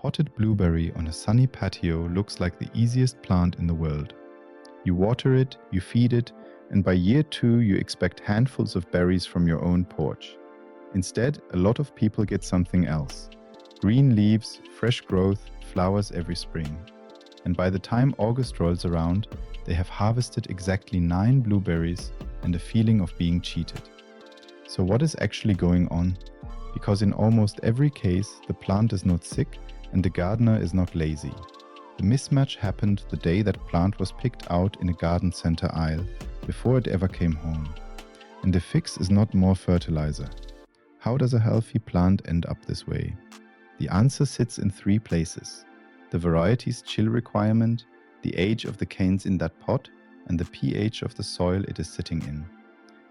potted blueberry on a sunny patio looks like the easiest plant in the world. You water it, you feed it, and by year 2 you expect handfuls of berries from your own porch. Instead, a lot of people get something else. Green leaves, fresh growth, flowers every spring. And by the time August rolls around, they have harvested exactly 9 blueberries and a feeling of being cheated. So what is actually going on? Because in almost every case, the plant is not sick and the gardener is not lazy. The mismatch happened the day that plant was picked out in a garden center aisle before it ever came home. And the fix is not more fertilizer. How does a healthy plant end up this way? The answer sits in 3 places: the variety's chill requirement, the age of the canes in that pot, and the pH of the soil it is sitting in.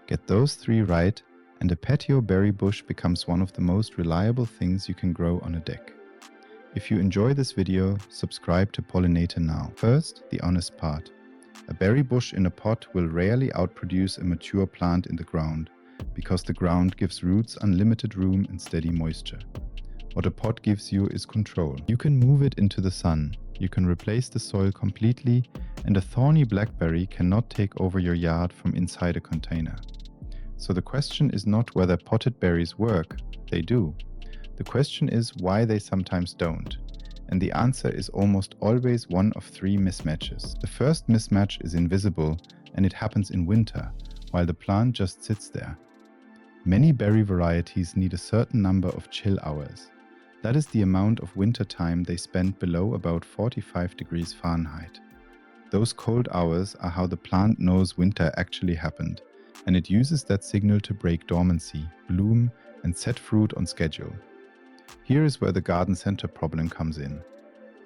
Get those 3 right, and a patio berry bush becomes one of the most reliable things you can grow on a deck. If you enjoy this video, subscribe to Pollinator now. First, the honest part. A berry bush in a pot will rarely outproduce a mature plant in the ground, because the ground gives roots unlimited room and steady moisture. What a pot gives you is control. You can move it into the sun, you can replace the soil completely, and a thorny blackberry cannot take over your yard from inside a container. So the question is not whether potted berries work, they do. The question is why they sometimes don't. And the answer is almost always one of 3 mismatches. The first mismatch is invisible and it happens in winter, while the plant just sits there. Many berry varieties need a certain number of chill hours. That is the amount of winter time they spend below about 45 degrees Fahrenheit. Those cold hours are how the plant knows winter actually happened, and it uses that signal to break dormancy, bloom, and set fruit on schedule. Here is where the garden center problem comes in.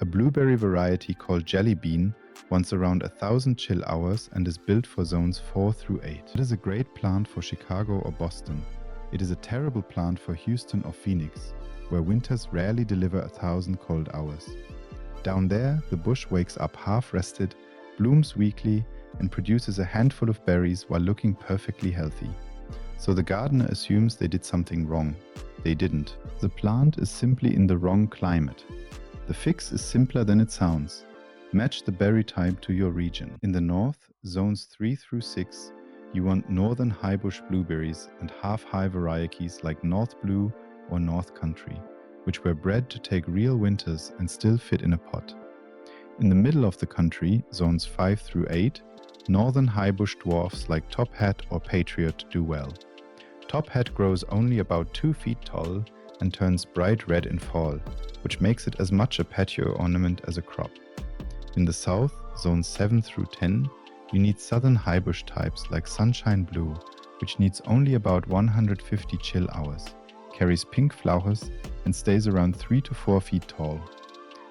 A blueberry variety called Jelly Bean wants around 1,000 chill hours and is built for zones 4 through 8. It is a great plant for Chicago or Boston. It is a terrible plant for Houston or Phoenix, where winters rarely deliver 1,000 cold hours. Down there, the bush wakes up half-rested, blooms weakly, and produces a handful of berries while looking perfectly healthy. So the gardener assumes they did something wrong. They didn't. The plant is simply in the wrong climate. The fix is simpler than it sounds. Match the berry type to your region. In the north, zones 3 through 6, you want northern highbush blueberries and half-high varieties like North Blue or North Country, which were bred to take real winters and still fit in a pot. In the middle of the country, zones 5 through 8, northern highbush dwarfs like Top Hat or Patriot do well. Top Hat grows only about 2 feet tall and turns bright red in fall, which makes it as much a patio ornament as a crop. In the south, zones 7 through 10, you need southern highbush types like Sunshine Blue, which needs only about 150 chill hours, carries pink flowers, and stays around 3 to 4 feet tall.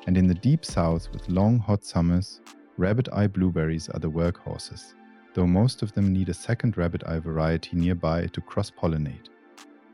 And in the deep south with long hot summers, rabbit eye blueberries are the workhorses, though most of them need a second rabbit eye variety nearby to cross-pollinate.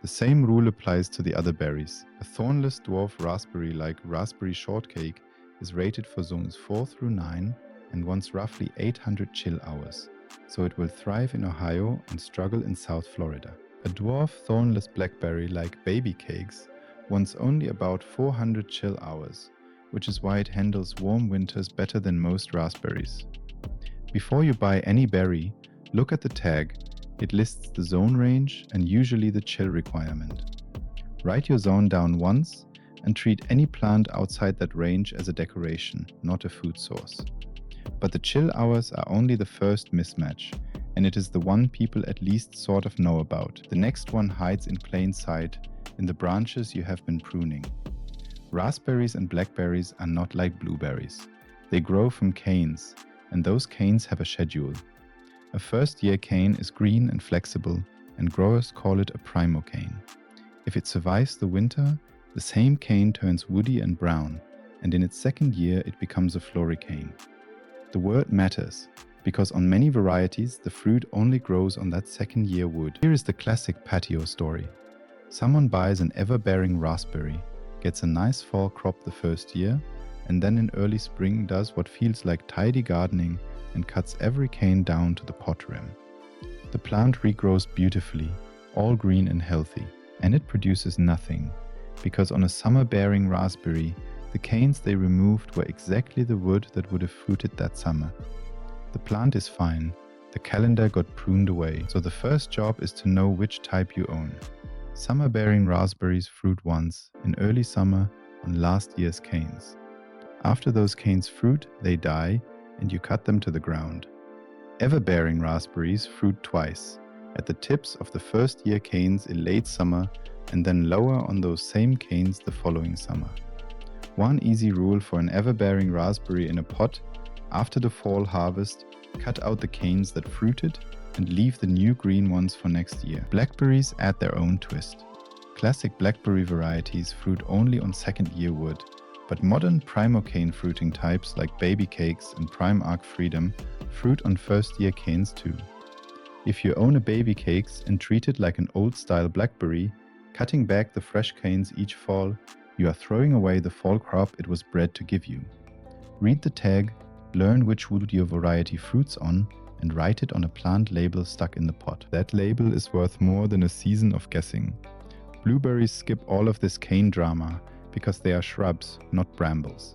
The same rule applies to the other berries. A thornless dwarf raspberry like Raspberry Shortcake is rated for zones 4 through 9 and wants roughly 800 chill hours, so it will thrive in Ohio and struggle in South Florida. A dwarf thornless blackberry like Baby Cakes wants only about 400 chill hours, which is why it handles warm winters better than most raspberries. Before you buy any berry, look at the tag. It lists the zone range and usually the chill requirement. Write your zone down once and treat any plant outside that range as a decoration, not a food source. But the chill hours are only the first mismatch, and it is the one people at least sort of know about. The next one hides in plain sight in the branches you have been pruning. Raspberries and blackberries are not like blueberries. They grow from canes, and those canes have a schedule. A first-year cane is green and flexible, and growers call it a primo cane. If it survives the winter, the same cane turns woody and brown, and in its second year it becomes a floricane. The word matters, because on many varieties the fruit only grows on that second year wood. Here is the classic patio story. Someone buys an ever-bearing raspberry, gets a nice fall crop the first year, and then in early spring does what feels like tidy gardening and cuts every cane down to the pot rim. The plant regrows beautifully, all green and healthy, and it produces nothing, because on a summer-bearing raspberry The canes they removed were exactly the wood that would have fruited that summer. The plant is fine. The calendar got pruned away, so the first job is to know which type you own. Summer-bearing raspberries fruit once, in early summer, on last year's canes. After those canes fruit, they die, and you cut them to the ground. Ever-bearing raspberries fruit twice, at the tips of the first-year canes in late summer, and then lower on those same canes the following summer. One easy rule for an ever-bearing raspberry in a pot: after the fall harvest, cut out the canes that fruited and leave the new green ones for next year. Blackberries add their own twist. Classic blackberry varieties fruit only on second-year wood, but modern primocane fruiting types like Baby Cakes and Prime Arc Freedom fruit on first-year canes too. If you own a Baby Cakes and treat it like an old-style blackberry, cutting back the fresh canes each fall, you are throwing away the fall crop it was bred to give you. Read the tag, learn which wood your variety fruits on, and write it on a plant label stuck in the pot. That label is worth more than a season of guessing. Blueberries skip all of this cane drama because they are shrubs, not brambles.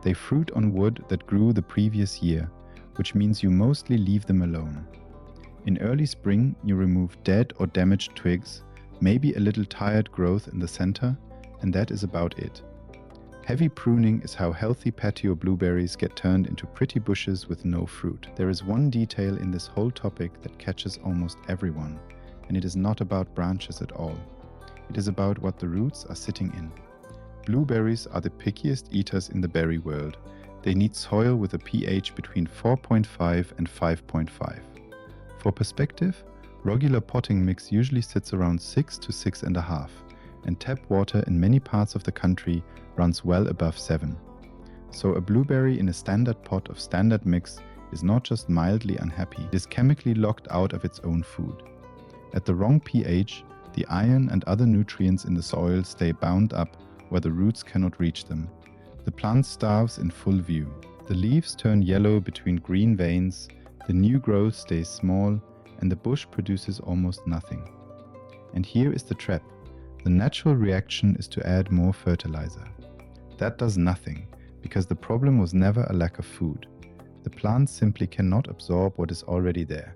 They fruit on wood that grew the previous year, which means you mostly leave them alone. In early spring, you remove dead or damaged twigs, maybe a little tired growth in the center, and that is about it. Heavy pruning is how healthy patio blueberries get turned into pretty bushes with no fruit. There is one detail in this whole topic that catches almost everyone, and it is not about branches at all. It is about what the roots are sitting in. Blueberries are the pickiest eaters in the berry world. They need soil with a pH between 4.5 and 5.5. For perspective, regular potting mix usually sits around 6 to 6.5, and tap water in many parts of the country runs well above 7. So a blueberry in a standard pot of standard mix is not just mildly unhappy, it is chemically locked out of its own food. At the wrong pH, the iron and other nutrients in the soil stay bound up where the roots cannot reach them. The plant starves in full view. The leaves turn yellow between green veins, the new growth stays small, and the bush produces almost nothing. And here is the trap. The natural reaction is to add more fertilizer. That does nothing, because the problem was never a lack of food. The plant simply cannot absorb what is already there.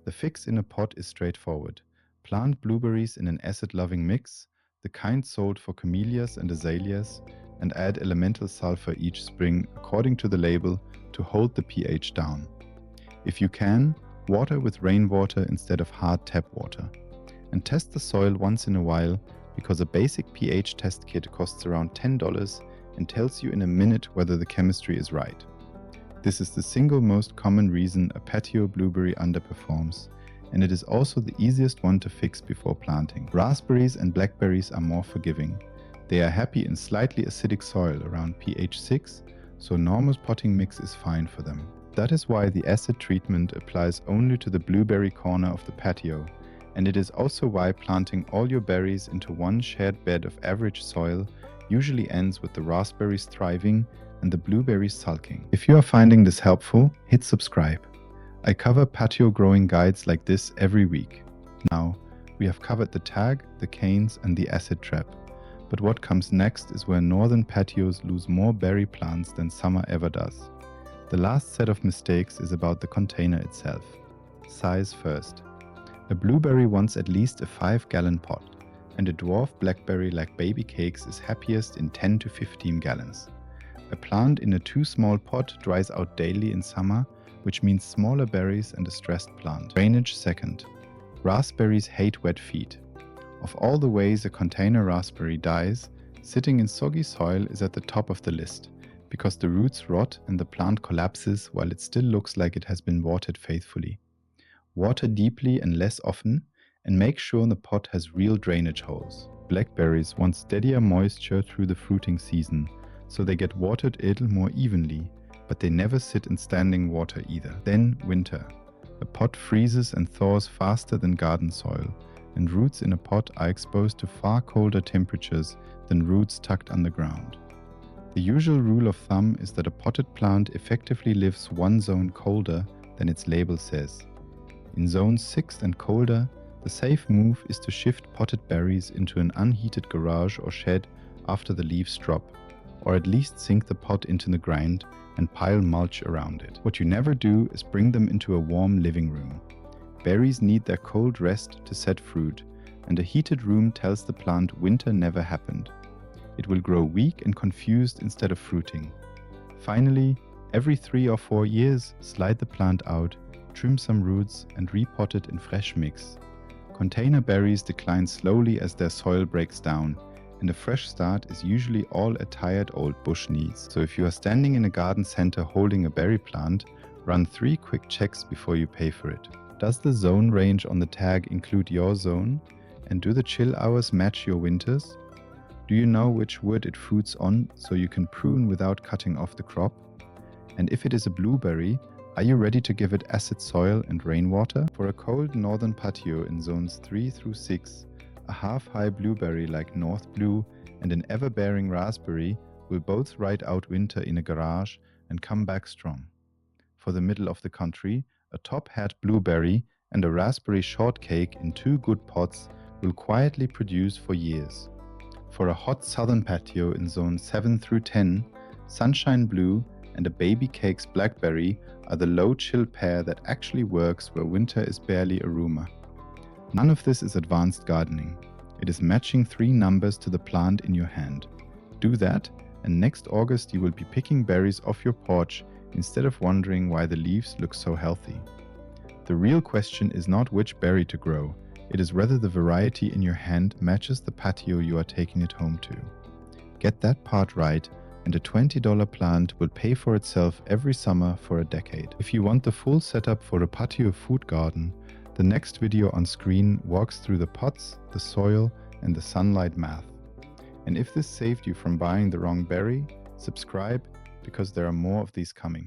The fix in a pot is straightforward. Plant blueberries in an acid-loving mix, the kind sold for camellias and azaleas, and add elemental sulfur each spring according to the label to hold the pH down. If you can, water with rainwater instead of hard tap water. And test the soil once in a while, because a basic pH test kit costs around $10 and tells you in a minute whether the chemistry is right. This is the single most common reason a patio blueberry underperforms, and it is also the easiest one to fix before planting. Raspberries and blackberries are more forgiving. They are happy in slightly acidic soil around pH 6, so normal potting mix is fine for them. That is why the acid treatment applies only to the blueberry corner of the patio, and it is also why planting all your berries into one shared bed of average soil usually ends with the raspberries thriving and the blueberries sulking. If you are finding this helpful, hit subscribe. I cover patio growing guides like this every week. Now, we have covered the tag, the canes, and the acid trap. But what comes next is where northern patios lose more berry plants than summer ever does. The last set of mistakes is about the container itself. Size first. A blueberry wants at least a 5-gallon pot, and a dwarf blackberry like Baby Cakes is happiest in 10 to 15 gallons. A plant in a too small pot dries out daily in summer, which means smaller berries and a stressed plant. Drainage second. Raspberries hate wet feet. Of all the ways a container raspberry dies, sitting in soggy soil is at the top of the list, because the roots rot and the plant collapses while it still looks like it has been watered faithfully. Water deeply and less often, and make sure the pot has real drainage holes. Blackberries want steadier moisture through the fruiting season, so they get watered a little more evenly, but they never sit in standing water either. Then winter. A pot freezes and thaws faster than garden soil, and roots in a pot are exposed to far colder temperatures than roots tucked underground. The usual rule of thumb is that a potted plant effectively lives one zone colder than its label says. In zones 6 and colder, the safe move is to shift potted berries into an unheated garage or shed after the leaves drop, or at least sink the pot into the ground and pile mulch around it. What you never do is bring them into a warm living room. Berries need their cold rest to set fruit, and a heated room tells the plant winter never happened. It will grow weak and confused instead of fruiting. Finally, every 3 or 4 years, slide the plant out, trim some roots, and repot it in fresh mix. Container berries decline slowly as their soil breaks down, and a fresh start is usually all a tired old bush needs. So if you are standing in a garden center holding a berry plant, run 3 quick checks before you pay for it. Does the zone range on the tag include your zone? And do the chill hours match your winters? Do you know which wood it fruits on so you can prune without cutting off the crop? And if it is a blueberry, are you ready to give it acid soil and rainwater? For a cold northern patio in zones 3 through 6, a half-high blueberry like North Blue and an ever-bearing raspberry will both ride out winter in a garage and come back strong. For the middle of the country, a top-hat blueberry and a raspberry shortcake in 2 good pots will quietly produce for years. For a hot southern patio in zones 7 through 10, Sunshine Blue and a Baby Cakes Blackberry are the low-chill pair that actually works where winter is barely a rumor. None of this is advanced gardening. It is matching 3 numbers to the plant in your hand. Do that, and next August you will be picking berries off your porch instead of wondering why the leaves look so healthy. The real question is not which berry to grow. It is whether the variety in your hand matches the patio you are taking it home to. Get that part right, and a $20 plant will pay for itself every summer for a decade. If you want the full setup for a patio food garden, the next video on screen walks through the pots, the soil, and the sunlight math. And if this saved you from buying the wrong berry, subscribe because there are more of these coming.